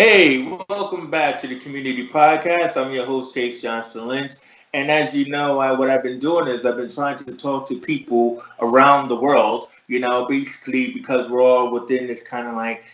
Hey, welcome back to the Community Podcast. I'm your host, Chase Johnson Lynch. And as you know, what I've been doing is I've been trying to talk to people around the world, basically because we're all within this kind of like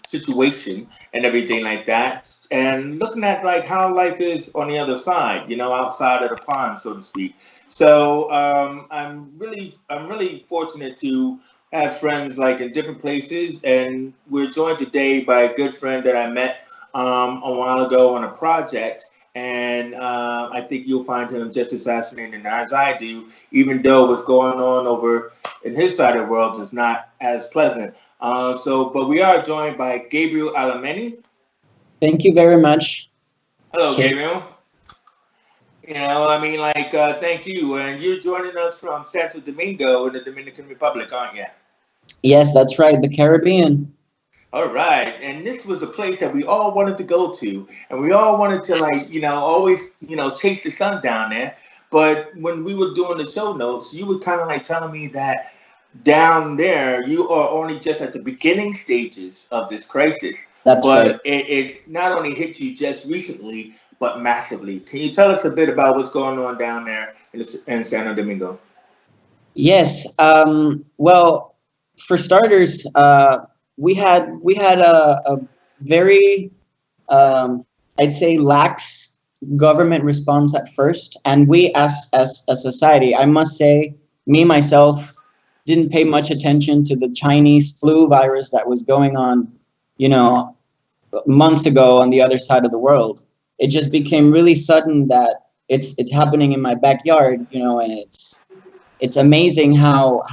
situation and everything like that. And looking at like how life is on the other side, outside of the pond, so to speak. So I'm really fortunate to have friends like in different places, and we're joined today by a good friend that I met a while ago on a project. And I think you'll find him just as fascinating as I do, even though what's going on over in his side of the world is not as pleasant. But we are joined by Gabriel Alemany. Thank you very much, Hello, Kate. Gabriel. Thank you. And you're joining us from Santo Domingo in the Dominican Republic, aren't you? Yes, that's right, the Caribbean. All right, and this was a place that we all wanted to go to, and we all wanted to always chase the sun down there. But when we were doing the show notes, you were kind of like telling me that down there you are only just at the beginning stages of this crisis, That's right. but it's not only hit you just recently, but massively. Can you tell us a bit about what's going on down there in Santo Domingo? Yes. Well, for starters, we had a very I'd say lax government response at first, and we as a society, I must say, me myself didn't pay much attention to the Chinese flu virus that was going on, you know, months ago on the other side of the world. It just became really sudden that it's happening in my backyard, and it's amazing how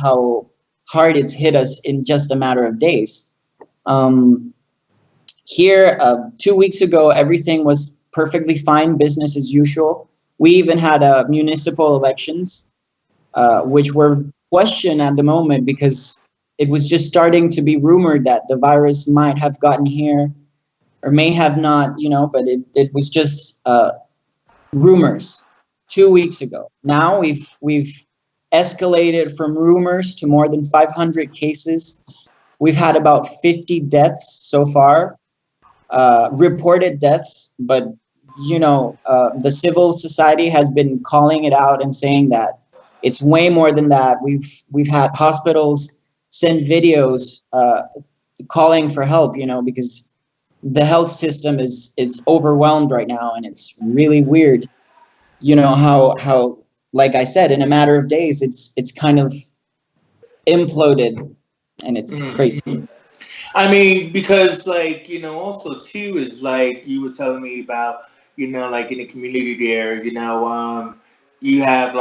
hard it's hit us in just a matter of days. Um, Here, 2 weeks ago, everything was perfectly fine, business as usual. We even had municipal elections, which were questioned at the moment because it was just starting to be rumored that the virus might have gotten here or may have not, but it was just rumors 2 weeks ago. Now we've escalated from rumors to more than 500 cases. We've had about 50 deaths so far, reported deaths, but the civil society has been calling it out and saying that it's way more than that. We've had hospitals send videos calling for help, because the health system is overwhelmed right now, and it's really weird. How like I said, in a matter of days, it's kind of imploded, and it's crazy. Mhm. I mean, because also too is like you were telling me about, like in the community there, you have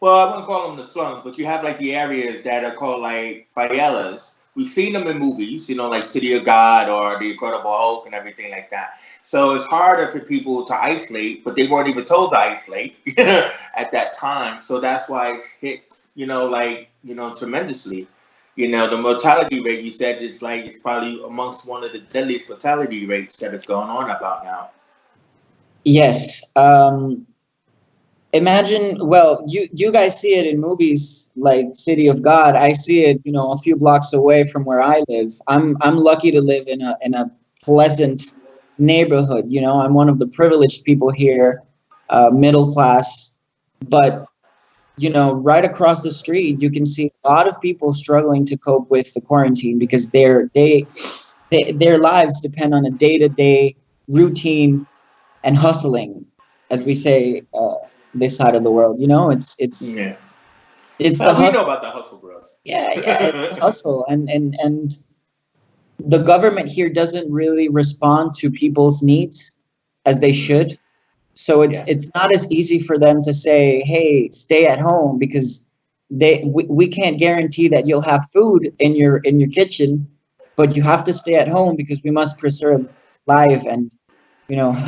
well, I wouldn't call them the slums, but you have like the areas that are called like favelas. We've seen them in movies, like City of God or The Incredible Hulk and everything like that. So it's harder for people to isolate, but they weren't even told to isolate at that time. So that's why it's hit, tremendously. The mortality rate you said is like it's probably amongst one of the deadliest mortality rates that is going on about now. Yes. Imagine, well, you guys see it in movies like City of God. I see it, a few blocks away from where I live. I'm lucky to live in a pleasant neighborhood. I'm one of the privileged people here, middle class. But right across the street, you can see a lot of people struggling to cope with the quarantine because their lives depend on a day-to-day routine and hustling, as we say, this side of the world. Yeah. It's the Well, we know hustle. about the hustle, bros. Yeah, it's the hustle, and the government here doesn't really respond to people's needs as they should. So it's Yeah. it's not as easy for them to say, "Hey, stay at home," because we can't guarantee that you'll have food in your kitchen, but you have to stay at home because we must preserve life and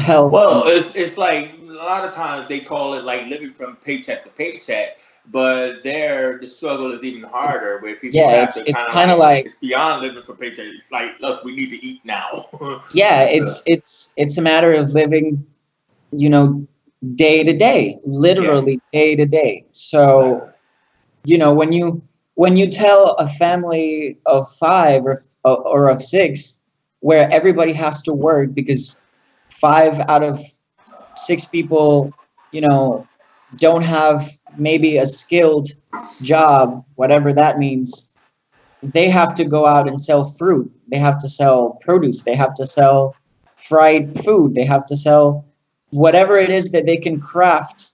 health. Well, And it's like a lot of times they call it like living from paycheck to paycheck, but there the struggle is even harder where people yeah, have it's to it's kind of kind of like like, it's beyond living from paycheck. It's like, look, we need to eat now. yeah, So it's a matter of living, you know, day to day, yeah, literally day to day. exactly. So, when you tell a family of five or of six where everybody has to work because 5 out of 6 people, you know, don't have maybe a skilled job, whatever that means. They have to go out and sell fruit. They have to sell produce. They have to sell fried food. They have to sell whatever it is that they can craft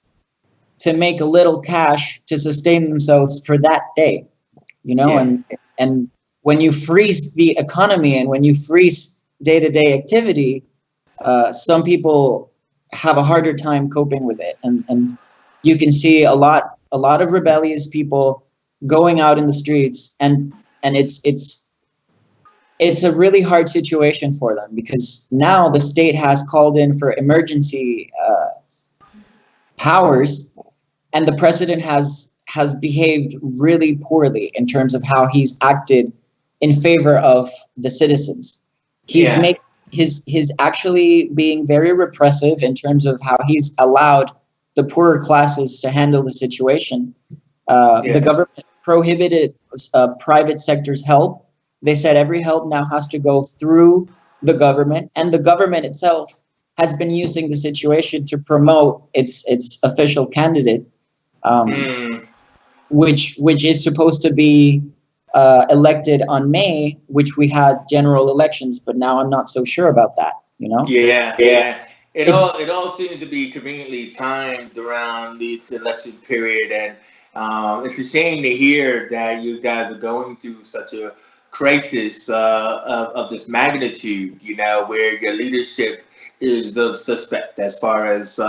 to make a little cash to sustain themselves for that day, you know. Yeah. And when you freeze the economy and when you freeze day-to-day activity, some people have a harder time coping with it, and you can see a lot of rebellious people going out in the streets, and it's a really hard situation for them because now the state has called in for emergency powers, and the president has behaved really poorly in terms of how he's acted in favor of the citizens. He's Yeah. made his actually being very repressive in terms of how he's allowed the poorer classes to handle the situation. Yeah. The government prohibited private sector's help. They said every help now has to go through the government, and the government itself has been using the situation to promote its official candidate, which is supposed to be elected on May, which we had general elections, but now I'm not so sure about that, you know? Yeah, yeah. It all seems to be conveniently timed around this election period, and it's a shame to hear that you guys are going through such a crisis of this magnitude. You know, where your leadership is of suspect as far as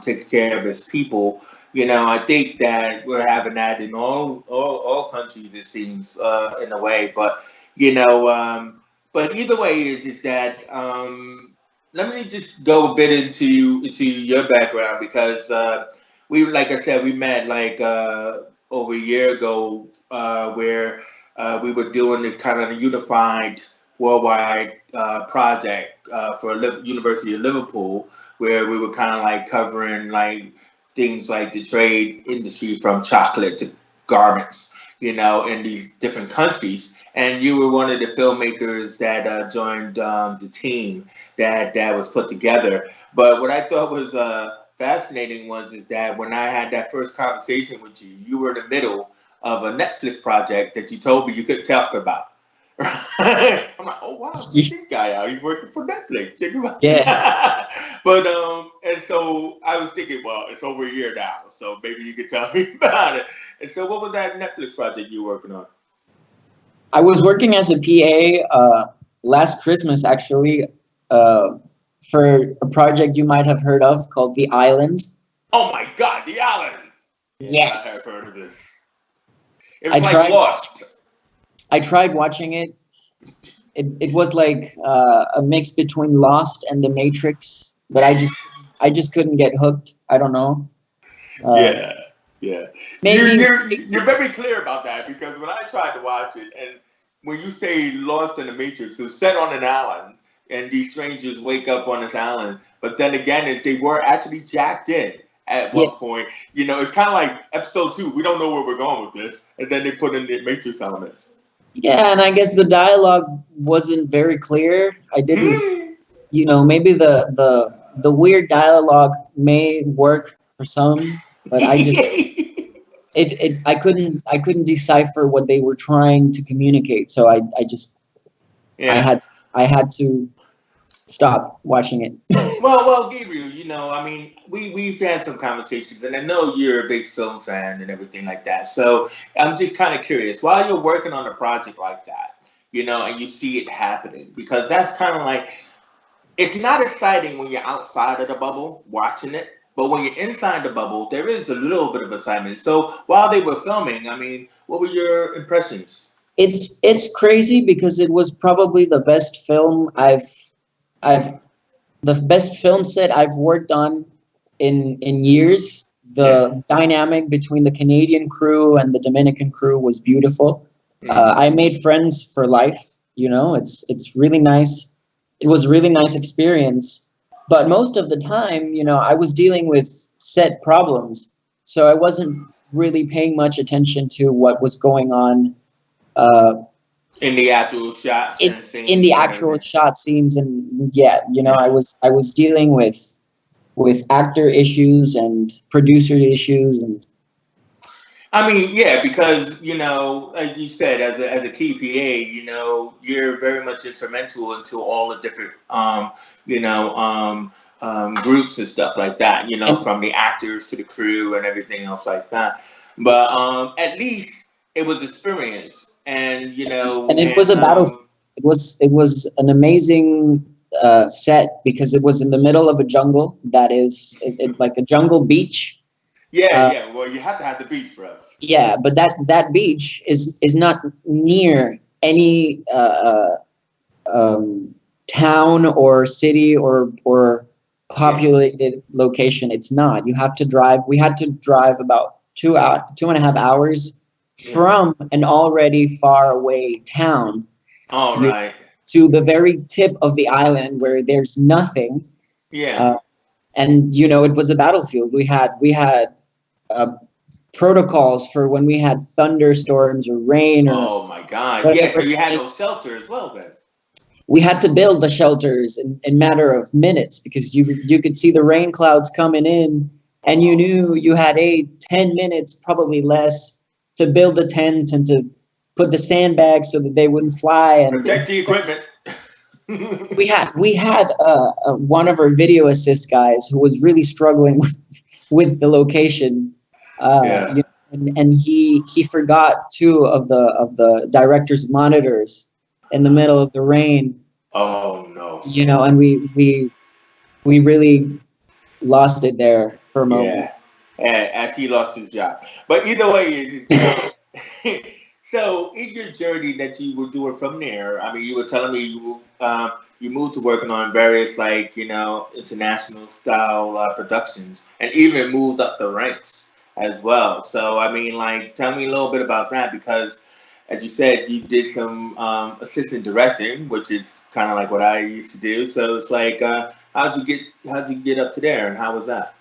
taking care of its people. You know, I think that we're having that in all countries. It seems in a way, but you know. But either way is that let me just go a bit into your background because we, like I said, we met like over a year ago where we were doing this kind of unified worldwide project for University of Liverpool, where we were kind of like covering like things like the trade industry from chocolate to garments, you know, in these different countries. And you were one of the filmmakers that joined the team that was put together. But what I thought was fascinating is that when I had that first conversation with you, you were in the middle of a Netflix project that you told me you couldn't talk about. I'm like, oh wow, check this guy out. He's working for Netflix. Check him out. Yeah. But and so I was thinking, well, it's over a year now, so maybe you could tell me about it. And so, what was that Netflix project you were working on? I was working as a PA last Christmas, actually, for a project you might have heard of called The Island. Oh my God, The Island! Yes. I have heard of this. It was like Lost. I tried watching it. It was like a mix between Lost and The Matrix, but I just couldn't get hooked. I don't know. Yeah. Maybe You're very clear about that because when I tried to watch it, and when you say Lost in the Matrix, it was set on an island, and these strangers wake up on this island. But then again, if they were actually jacked in at one point, you know, it's kind of like episode 2. We don't know where we're going with this, and then they put in the Matrix elements. Yeah, and I guess the dialogue wasn't very clear. I didn't, you know, maybe the weird dialogue may work for some, but I just I couldn't decipher what they were trying to communicate. So I had to stop watching it. Well, Gabriel, you know, I mean, we've had some conversations, and I know you're a big film fan and everything like that. So I'm just kind of curious, while you're working on a project like that, you know, and you see it happening, because that's kind of like, it's not exciting when you're outside of the bubble watching it, but when you're inside the bubble, there is a little bit of excitement. So while they were filming, I mean, what were your impressions? It's crazy because it was probably the best film the best film set I've worked on in years. The dynamic between the Canadian crew and the Dominican crew was beautiful. I made friends for life. You know, it's really nice. It was a really nice experience. But most of the time, you know, I was dealing with set problems, so I wasn't really paying much attention to what was going on in the actual shots in and in the scenes and actual everything. shot scenes. And yeah, Yeah. I was dealing with actor issues and producer issues. And I mean, yeah, because like you said, as a key PA, you're very much instrumental into all the different you know, groups and stuff like that. and From the actors to the crew and everything else like that. But at least it was experience, and yes, and it was a battle. It was an amazing set because it was in the middle of a jungle that is like a jungle beach. yeah, Uh, yeah. Well, you have to have the beach, bro. yeah, but that beach is not near any town or city or Yeah, populated location. It's not. You have to drive. We had to drive about 2.5 hours yeah. from an already far away town All you, right. to the very tip of the island where there's nothing. Yeah. Uh, and it was a battlefield. We had uh, protocols for when we had thunderstorms or rain or Oh my God. Yeah. So whatever. you had no shelter as well then. We had to build the shelters in matter of minutes because you could see the rain clouds coming in, and you Oh, knew you had 10 minutes, probably less, to build the tents and to put the sandbags so that they wouldn't fly. And protect the equipment. we had one of our video assist guys who was really struggling with the location. Yeah. And he forgot two of the director's monitors in the middle of the rain. Oh no. And we really lost it there for a moment. Yeah. And as he lost his job. But either way, so so in your journey that you were doing from there, I mean, you were telling me you moved to working on various international style productions, and even moved up the ranks as well. So I mean, like, tell me a little bit about that because, as you said, you did some assistant directing, which is kind of like what I used to do. So it's like, how'd you get up to there, and how was that?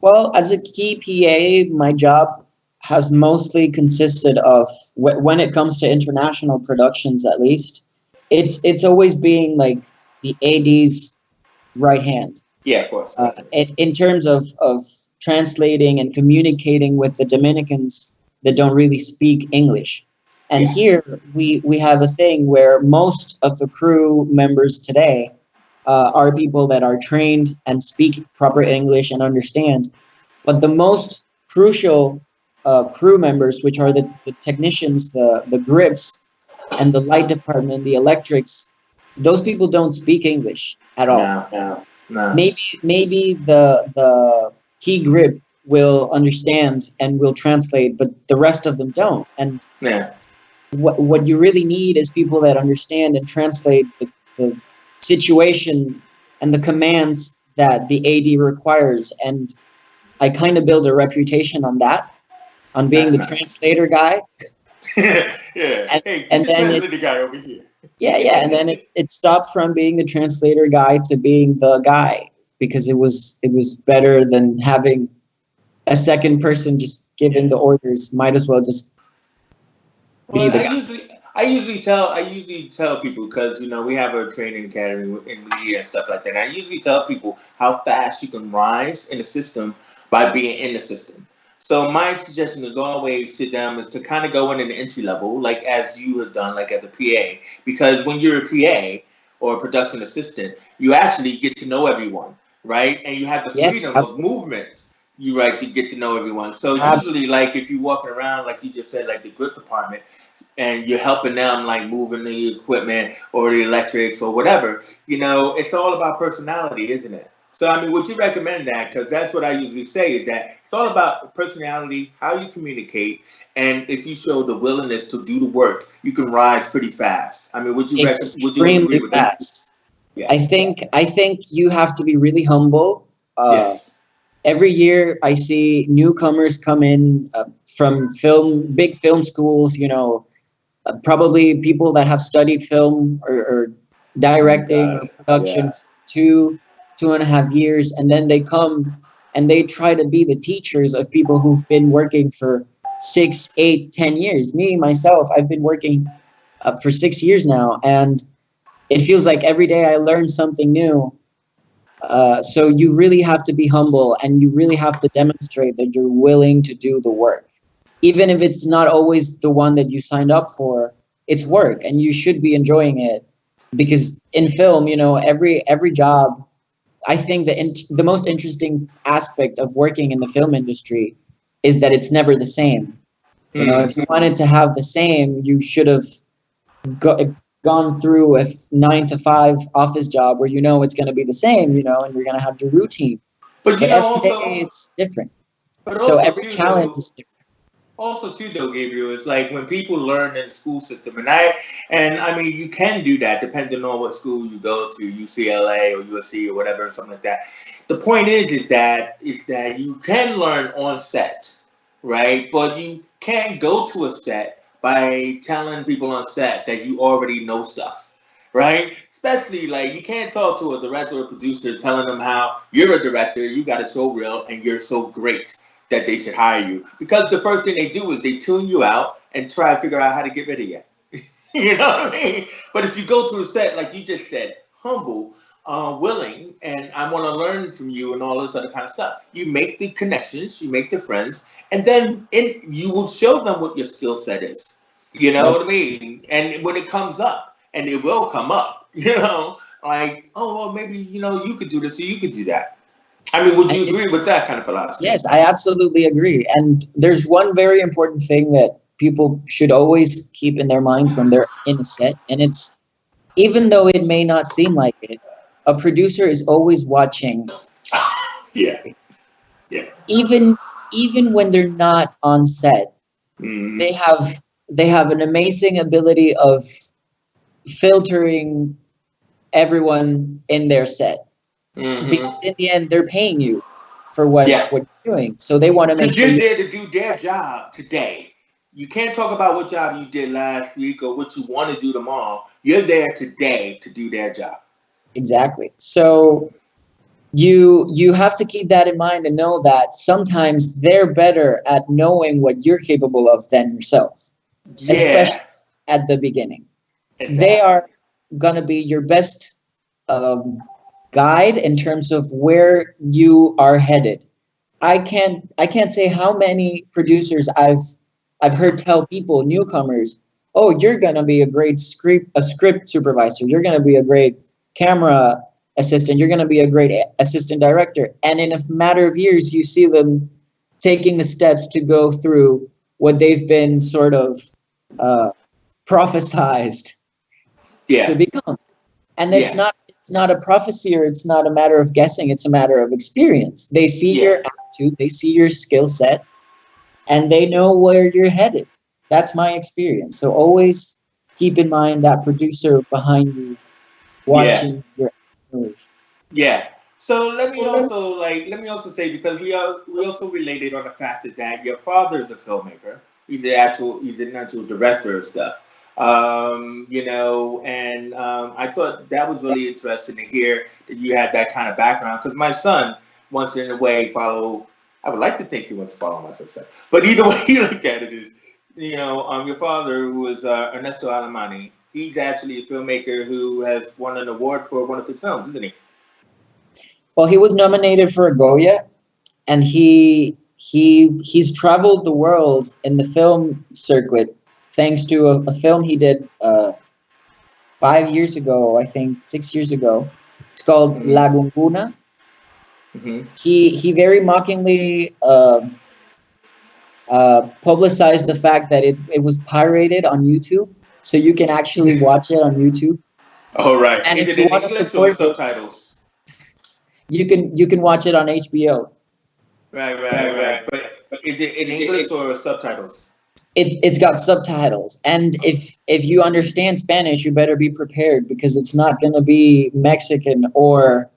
Well, as a key PA, my job has mostly consisted of when it comes to international productions, at least, it's always being like the AD's right hand. Yeah, of course, definitely. In terms of translating and communicating with the Dominicans that don't really speak English. And Yeah. here we have a thing where most of the crew members today are people that are trained and speak proper English and understand. But the most crucial crew members, which are the technicians, the grips, and the light department, the electrics, those people don't speak English at all. No, no, no. Maybe the key grip will understand and will translate, but the rest of them don't. And Yeah. what you really need is people that understand and translate the situation and the commands that the AD requires. And I kind of build a reputation on that, on being That's the nice. translator guy. Yeah. And Hey, get and the then translator guy over here. yeah, and then it stopped from being the translator guy to being the guy, because it was better than having a second person just giving Yeah. the orders. Might as well just be Well, the I guy. usually, I usually tell, people because we have a training academy in media and stuff like that. And I usually tell people how fast you can rise in the system by being in the system. So my suggestion is always to them is to kind of go in an entry level, like as you have done, like as a PA, because when you're a PA or a production assistant, you actually get to know everyone, right? And you have the Yes, freedom of absolutely. movement. You right to get to know everyone. So Ab- usually, like if you're walking around, like you just said, like the grip department, and you're helping them like moving the equipment or the electrics or whatever, it's all about personality, isn't it? So I mean, would you recommend that? Because that's what I usually say is that it's all about personality, how you communicate, and if you show the willingness to do the work, you can rise pretty fast. I mean, would you agree Extremely with that? fast. Yeah. I think you have to be really humble. Yes. Every year I see newcomers come in from big film schools, probably people that have studied film or Oh my directing or God. production Yeah. for 2.5 years, and then they come and they try to be the teachers of people who've been working for 6, 8, 10 years. Me myself, I've been working for 6 years now, and it feels like every day I learn something new. So you really have to be humble, and you really have to demonstrate that you're willing to do the work, even if it's not always the one that you signed up for. It's work, and you should be enjoying it, because in film, every job. I think the most interesting aspect of working in the film industry is that it's never the same. If you wanted to have the same, you should have gone through a 9 to 5 office job where it's going to be the same, and you're going to have your routine. But But every day also, it's different. but So also every too challenge though, is different. also too though, Gabriel, it's like when people learn in the school system, and I mean you can do that depending on what school you go to, UCLA or USC or whatever, something like that. The point is that you can learn on set, right? But you can't go to a set by telling people on set that you already know stuff, right? Especially like you can't talk to a director or producer telling them how you're a director, you got it so real, and you're so great that they should hire you. Because the first thing they do is they tune you out and try to figure out how to get rid of you. You know what I mean? But if you go to a set, like you just said, humble, willing, and I want to learn from you and all this other kind of stuff, you make the connections, you make the friends, and then you will show them what your skill set is. You know That's what I mean? And when it comes up, and it will come up, like, oh, well, maybe, you could do this or you could do that. I mean, would I, you agree with that kind of philosophy? yes, I absolutely agree. And there's one very important thing that people should always keep in their minds when they're in a set, and it's, even though it may not seem like it, a producer is always watching. Yeah, yeah. Even even when they're not on set, Mm-hmm. they have they have an amazing ability of filtering everyone in their set, because Mm-hmm. in the end they're paying you for what Yeah, you're doing. So they want to make because sure you're you there to do their job today. You can't talk about what job you did last week or what you want to do tomorrow. You're there today to do their job. exactly. So you have to keep that in mind and know that sometimes they're better at knowing what you're capable of than yourself, especially Yeah, at the beginning. They exactly. are gonna be your best um, guide in terms of where you are headed. I can't say how many producers I've heard tell people, newcomers, oh, you're gonna be a script supervisor, you're gonna be a great camera assistant, you're gonna be a great assistant director, and in a matter of years you see them taking the steps to go through what they've been sort of uh, prophesized to Yeah, become. And yeah, it's not a prophecy, or it's not a matter of guessing, it's a matter of experience. They see yeah, your attitude, they see your skill set, and they know where you're headed. That's my experience. So always keep in mind that producer behind you yeah. watching your move. Yeah. So let me also say, because we also related on the fact that your father is a filmmaker. He's an actual director of stuff. And I thought that was really interesting to hear that you had that kind of background, because my son wants to in a way follow. I would like to think he wants to follow my footsteps, but either way you look at it is, your father, who is Ernesto Alemany, he's actually a filmmaker who has won an award for one of his films, isn't he? Well, he was nominated for a Goya, and he's traveled the world in the film circuit thanks to a film he did 5 years ago, I think 6 years ago. It's called Hmm. La Gunguna. Hmm. He very mockingly publicized the fact that it was pirated on YouTube, so you can actually watch it on YouTube. All right. And Is if it you in want to English or support it, subtitles? you can watch it on HBO. Right, right, right. But is it in English or subtitles? It's got subtitles, and if you understand Spanish, you better be prepared, because it's not going to be Mexican or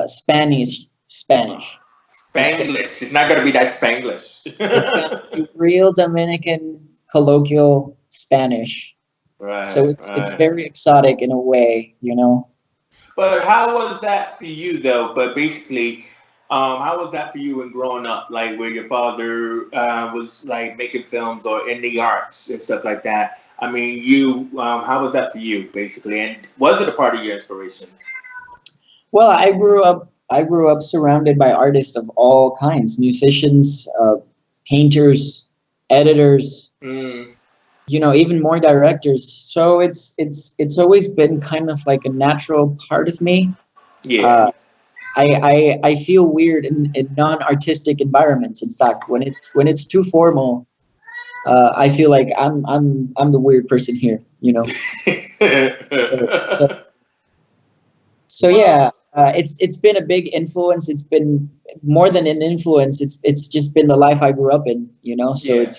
Spanish. It's gonna Spanglish. It's not gonna be that Spanglish. it's gonna be real Dominican colloquial Spanish. So Right, it's right. very exotic in a way. But how was that for you though? But basically, how was that for you in growing up? Like where your father was like making films or in the arts and stuff like that. I mean, you how was that for you, basically? And was it a part of your inspiration? Well, I grew up surrounded by artists of all kinds, musicians, painters, editors, Mm, even more directors. So it's always been kind of like a natural part of me. yeah. Uh, I feel weird in non-artistic environments. In fact, when it's too formal, I feel like I'm the weird person here. So so Well, yeah, it's been a big influence. It's been more than an influence. It's just been the life I grew up in. So yeah.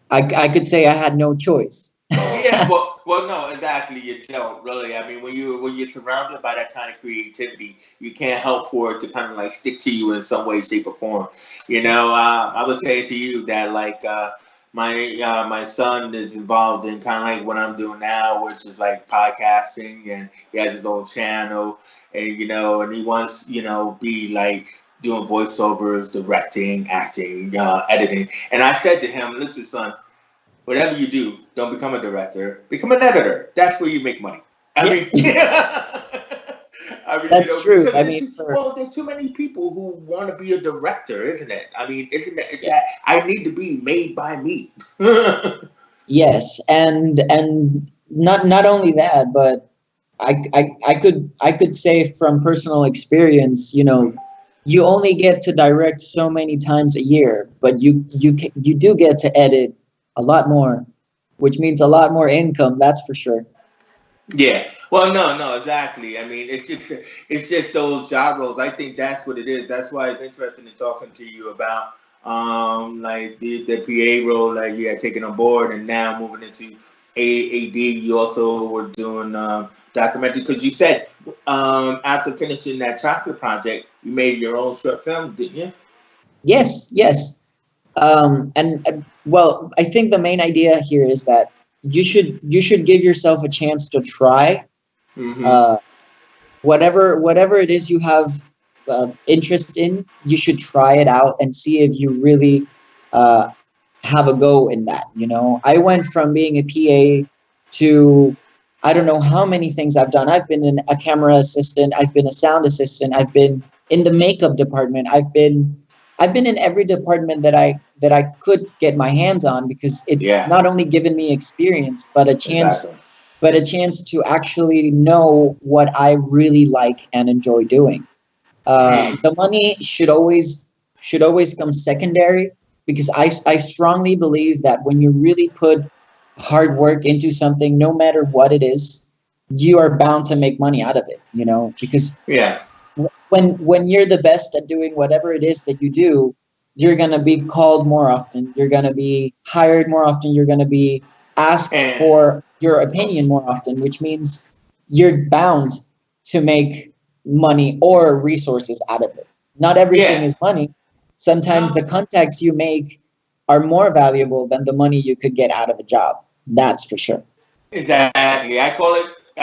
I could say I had no choice. Yeah, well, no, exactly. You don't really. I mean, when you're surrounded by that kind of creativity, you can't help for it to kind of like stick to you in some way, shape, or form. I was saying to you that like my son is involved in kind of like what I'm doing now, which is like podcasting, and he has his own channel, and he wants be like doing voiceovers, directing, acting, editing. And I said to him, "Listen, son. Whatever you do, don't become a director. Become an editor. That's where you make money." I Yeah, mean, I mean, that's true. because I mean, there's too many people who want to be a director, isn't it? I mean, isn't it? It's yeah, that I need to be made by me. yes, and not only that, but I could say from personal experience, you only get to direct so many times a year, but you do get to edit a lot more, which means a lot more income. That's for sure. Yeah. Well, no, no, exactly. I mean, it's just those job roles. I think that's what it is. That's why it's interesting in talking to you about like the PA role that you had taken on board, and now moving into AAD. You also were doing documentary because you said after finishing that chocolate project, you made your own short film, didn't you? Yes, yes. And well, I think the main idea here is that you should give yourself a chance to try Mm-hmm. uh, whatever it is you have interest in. You should try it out and see if you really uh, have a go in that. I went from being a PA to I don't know how many things I've done. I've been a camera assistant, I've been a sound assistant, I've been in the makeup department, I've been in every department that I could get my hands on, because it's Yeah. not only given me experience, but a chance Exactly. to actually know what I really like and enjoy doing. Mm. The money should always come secondary, because I strongly believe that when you really put hard work into something, no matter what it is, you are bound to make money out of it. Because Yeah. when you're the best at doing whatever it is that you do, you're gonna be called more often. You're gonna be hired more often. You're gonna be asked And for your opinion more often, which means you're bound to make money or resources out of it. Not everything yeah. is money. Sometimes the No. contacts you make are more valuable than the money you could get out of a job. That's for sure. Exactly. I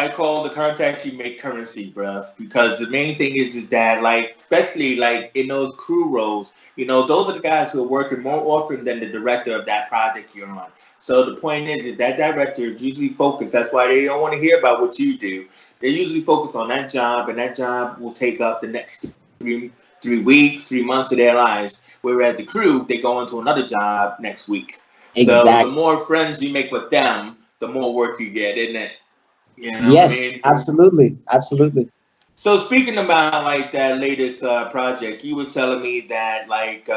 call the contacts you make currency, bruh. Because the main thing is that like especially like in those crew roles, those are the guys who are working more often than the director of that project you're on. So the point is that director is usually focused. That's why they don't want to hear about what you do. They usually focus on that job, and that job will take up the next three weeks, 3 months of their lives. Whereas the crew, they go into another job next week. So the Exactly. more friends you make with them, the more work you get, isn't it? You know what I Yes, mean? absolutely. Absolutely. So speaking about like that latest project, you were telling me that like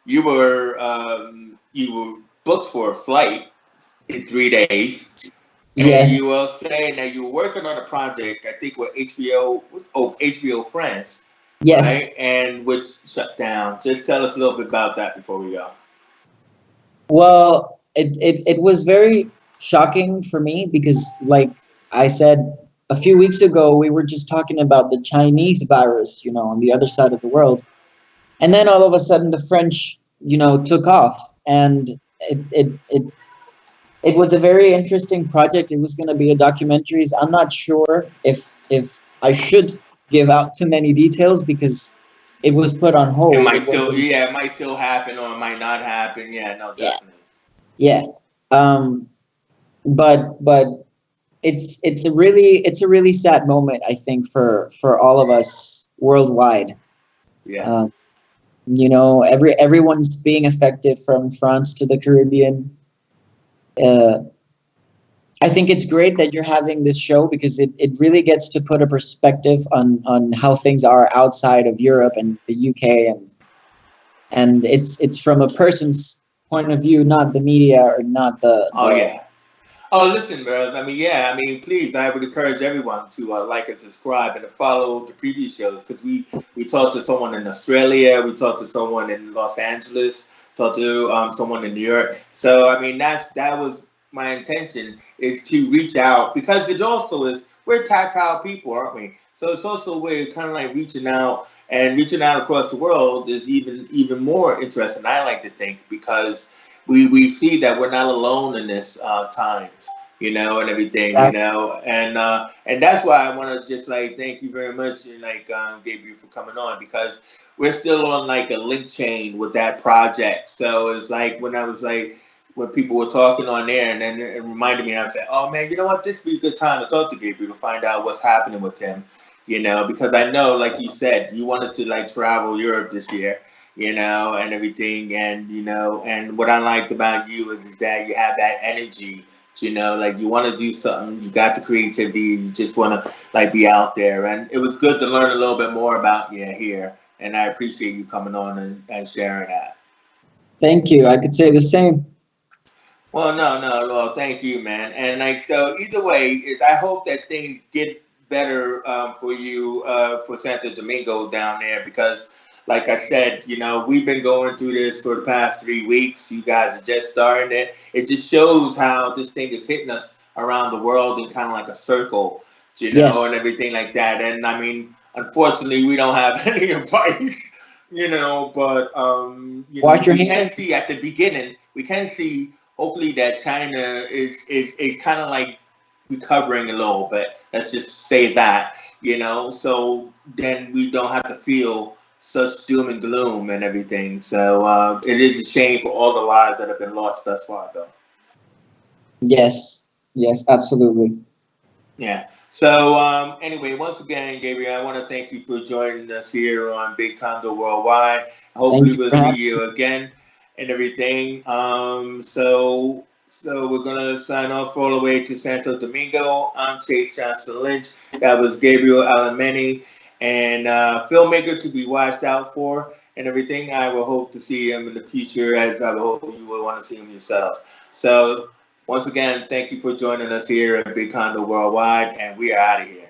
you were booked for a flight in 3 days, and Yes. you were saying that you were working on a project, I think with HBO, HBO France, Yes. right? And which shut down. Just tell us a little bit about that before we go. Well, it was very shocking for me, because, like I said a few weeks ago, we were just talking about the Chinese virus, on the other side of the world. And then all of a sudden, the French, took off. And it was a very interesting project. It was going to be a documentary. I'm not sure if I should give out too many details, because it was put on It hold. might It still, wasn't. yeah, it might still happen or it might not happen. Yeah, no, Yeah. definitely. Yeah. Um, but it's a really sad moment, I think, for all of us worldwide. Yeah. Um, you know, everyone's being affected from France to the Caribbean. Uh, I think it's great that you're having this show because it really gets to put a perspective on how things are outside of Europe and the UK, and it's from a person's point of view, not the media or not Oh the yeah. Oh, listen, bro. I mean, yeah. I mean, please, I would encourage everyone to like and subscribe and to follow the previous shows because we talked to someone in Australia, we talked to someone in Los Angeles, talked to someone in New York. So, I mean, that was my intention is to reach out because it also is we're tactile people, aren't we? So it's also we're kind of like reaching out and reaching out across the world is even more interesting. I like to think because we see that we're not alone in this times, you know, and everything, you know, and that's why I want to just like thank you very much, and like Gabriel for coming on because we're still on like a link chain with that project. So it's like when I was like when people were talking on there, and then it reminded me, and I said, oh man, you know what, this would be a good time to talk to Gabriel to find out what's happening with him, you know, because I know, like you said, you wanted to like travel Europe this year, you know, and everything. And, you know, and what I liked about you is that you have that energy, you know, like you want to do something, you got the creativity, you just want to like be out there. And it was good to learn a little bit more about you here. And I appreciate you coming on and sharing that. Thank you. I could say the same. Well, no. Thank you, man. And like, so either way, is I hope that things get better for you for Santo Domingo down there because, like I said, you know, we've been going through this for the past 3 weeks. You guys are just starting it. It just shows how this thing is hitting us around the world in kind of like a circle, you know, and Yes. everything like that. And I mean, unfortunately, we don't have any advice, you know, but you know, Wash your we can hands. see at the beginning, we can see hopefully that China is kind of like recovering a little bit. Let's just say that, you know, so then we don't have to feel such doom and gloom and everything. So it is a shame for all the lives that have been lost thus far, though. Yes. Yes, absolutely. Yeah. So anyway, once again, Gabriel, I want to thank you for joining us here on Big Condo Worldwide. Thank Hopefully, you we'll for see having you again and everything. So we're gonna sign off all the way to Santo Domingo. I'm Chase Johnson Lynch. That was Gabriel Alemany, and filmmaker to be watched out for and everything. I will hope to see him in the future, as I will hope you will want to see him yourselves. So once again, thank you for joining us here at Big Condo Worldwide, and we are out of here.